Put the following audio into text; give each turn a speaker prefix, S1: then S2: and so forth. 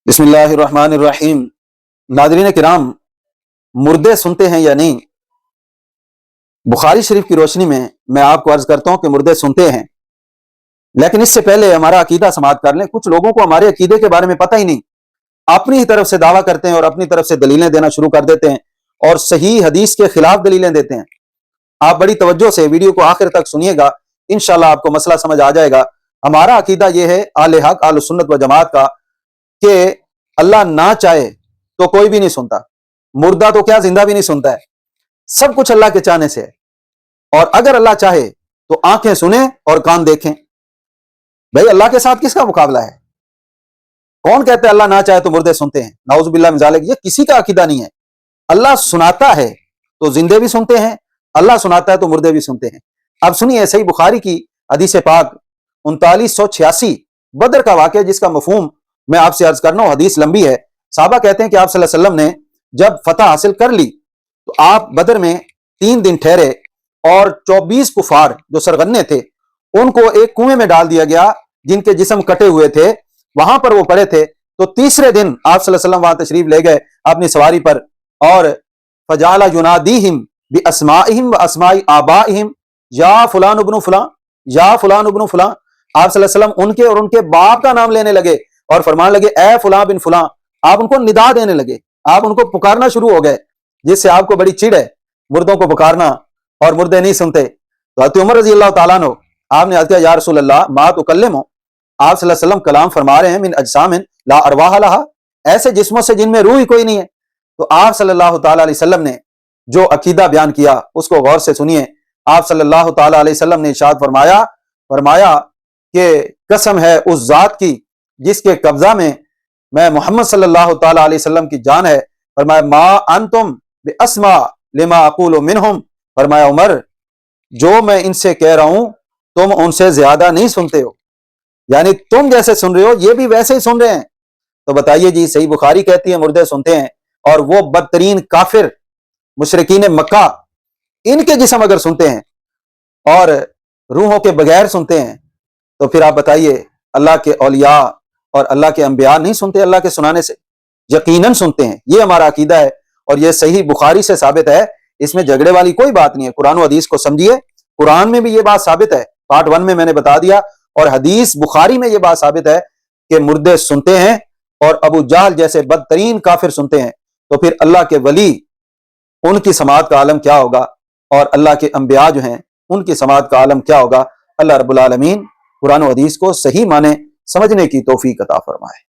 S1: बिस्मिल्लाहिर्रहमानिर्रहीम। नाज़रीन किराम, मुर्दे सुनते हैं या नहीं? बुखारी शरीफ की रोशनी में मैं आपको अर्ज करता हूं कि मुर्दे सुनते हैं, लेकिन इससे पहले हमारा अकीदा समाअत कर लें। कुछ लोगों को हमारे अकीदे के बारे में पता ही नहीं, अपनी ही तरफ से दावा करते हैं और अपनी तरफ से दलीलें देना शुरू कर देते हैं और सही हदीस के खिलाफ दलीलें देते हैं। आप बड़ी तवज्जो से वीडियो को आखिर तक सुनिएगा, इंशाअल्लाह आपको मसला समझ आ जाएगा। हमारा अकीदा यह है आले हक आले सुन्नत व जमात का कि अल्लाह ना चाहे तो कोई भी नहीं सुनता। मुर्दा तो क्या जिंदा भी नहीं सुनता है, सब कुछ अल्लाह के चाहने से है। और अगर अल्लाह चाहे तो आंखें सुने और कान देखें। भाई अल्लाह के साथ किसका मुकाबला है? कौन कहता है अल्लाह ना चाहे तो मुर्दे सुनते हैं? नाउज़ु बिल्लाह मिन ज़ालिक। ये किसी का अकीदा नहीं है। अल्लाह सुनाता है तो जिंदे भी सुनते हैं, अल्लाह सुनाता है तो मुर्दे भी सुनते हैं। अब सुनिए सही बुखारी की हदीस पाक 3986 बदर का वाक़या, जिसका मफहूम मैं आपसे अर्ज करना हूं। हदीस लंबी है। साहबा कहते हैं कि आप सल्लल्लाहु अलैहि वसल्लम ने जब फतह हासिल कर ली तो आप बदर में 3 दिन ठहरे और 24 कुफार जो सरगन्ने थे उनको एक कुएं में डाल दिया गया, जिनके जिस्म कटे हुए थे, वहां पर वो पड़े थे। तो तीसरे दिन आप सल्लल्लाहु अलैहि वसल्लम वहां तशरीफ ले गए अपनी सवारी पर और फजाला युनादीहिम बि अस्माइहिम व अस्माई आबाइहिम, या फलान इब्न फलान, या फलान इब्न फलान। आप सल्लल्लाहु अलैहि वसल्लम उनके और उनके बाप का नाम लेने लगे और फरमाने लगे ए फलां बिन फलां। आप उनको निदा देने लगे, आप उनको पुकारना शुरू हो गए, जिससे आपको बड़ी चिढ़ है मुर्दों को पुकारना, और मुर्दे नहीं सुनते। तो हज़रत उमर रज़ी अल्लाह ताला अन्हु, आपने अर्ज़ किया या रसूल अल्लाह मा तुकल्लिमु, आप सल्लल्लाहु अलैहि वसल्लम कलाम फरमा रहे हैं मिन अजसामिन ला अरवाह लहा, ऐसे जिस्मों से जिनमें रूह ही कोई नहीं है। तो आप सल्लल्लाहु ताला अलैहि वसल्लम ने जो अकीदा बयान किया उसको गौर से सुनिए। आप सल्लल्लाहु ताला अलैहि वसल्लम ने इरशाद फरमाया कि कसम है उस जात की जिसके कब्जा में मैं मोहम्मद सल्लल्लाहु ताला अलैहि वसल्लम की जान है। फरमाया मा अंतुम बिअस्मा लिमा अक़ूलु मिनहुम, फरमाया उमर जो मैं इनसे कह रहा हूं तुम उनसे ज्यादा नहीं सुनते हो, यानी तुम जैसे सुन रहे हो ये भी वैसे ही सुन रहे हैं। तो बताइए जी, सही बुखारी कहती है मुर्दे सुनते हैं, और वो बदतरीन काफिर मुशरिकीन मक्का, इनके जिस्म अगर सुनते हैं और रूहों के बगैर सुनते हैं, तो फिर आप बताइए अल्लाह के औलिया और अल्लाह के अंबिया नहीं सुनते? अल्लाह के सुनाने से यकीनन सुनते हैं। ये हमारा अकीदा है और ये सही बुखारी से साबित है, इसमें झगड़े वाली कोई बात नहीं है। कुरान और हदीस को समझिए, कुरान में भी ये बात साबित है, पार्ट 1 में मैंने बता दिया, और हदीस बुखारी में ये बात साबित है कि मुर्दे सुनते हैं और अबू जहल जैसे बदतरीन काफिर सुनते हैं। तो फिर अल्लाह के वली, उनकी समाअत का आलम क्या होगा, और अल्लाह के अंबिया जो हैं उनकी समाअत का आलम क्या होगा। अल्लाह रब्बुल आलमीन कुरान और हदीस को सही माने समझने की तौफीक अता फरमाए।